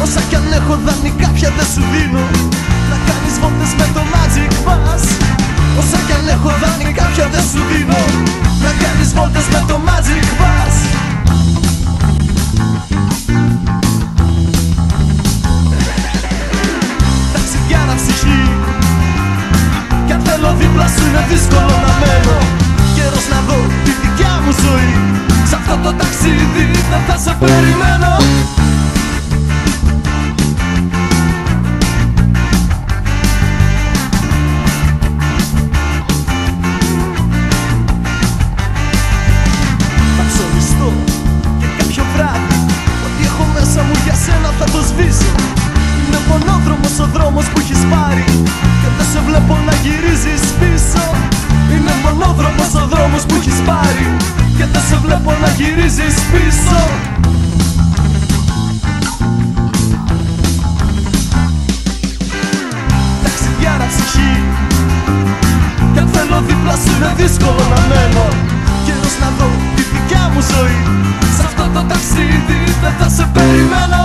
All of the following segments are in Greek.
Όσα κι αν έχω δανεικά πια δεν σου δίνω. Να κάνεις βόλτες με το Magic Bus. Όσα κι αν έχω δανεικά πια δεν σου δίνω. Να κάνεις βόλτες με το Magic Bus. Ταξιδιάρα ψυχή, κι αν θέλω δίπλα σου είναι δύσκολο να μένω. Καιρός να δω τη δικιά μου ζωή. Σ' αυτό το ταξίδι δεν θα σε περιμένω. Θα ψωνιστώ και κάποιο βράδυ ό,τι έχω μέσα μου για σένα θα το σβήσω. Είναι μονόδρομος ο δρόμος που έχεις πάρει και δεν σε βλέπω να γυρίζεις πίσω. Είναι μονόδρομος ο δρόμος που έχεις πάρει και δεν σε βλέπω να γυρίζεις πίσω. Ταξιδιάρα ψυχή, κι αν θέλω δίπλα σου είναι δύσκολο να μένω. Καιρός να δω τη δικιά μου ζωή. Σ' αυτό το ταξίδι δεν θα σε περιμένω.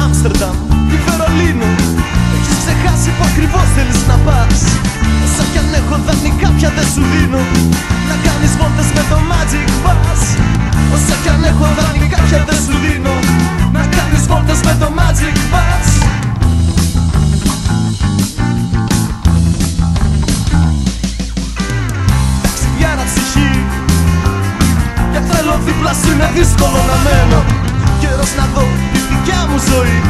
Άμστερνταμ ή Βερολίνο, έχεις ξεχάσει που ακριβώς θέλεις να πας. Όσα κι αν έχω δανεικά πια δεν σου δίνω. Να κάνεις βόλτες με το Magic Bus. Όσα κι αν έχω δανεικά πια δεν σου δίνω. Να κάνεις βόλτες με το Magic Bus. Ταξιδιάρα ψυχή, κι αν θέλω δίπλα σου είναι δύσκολο να μένω. Καιρός να δω τη δικιά μου ζωή.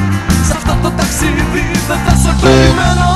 Σ' αυτό το ταξίδι δεν θα σε περιμένω.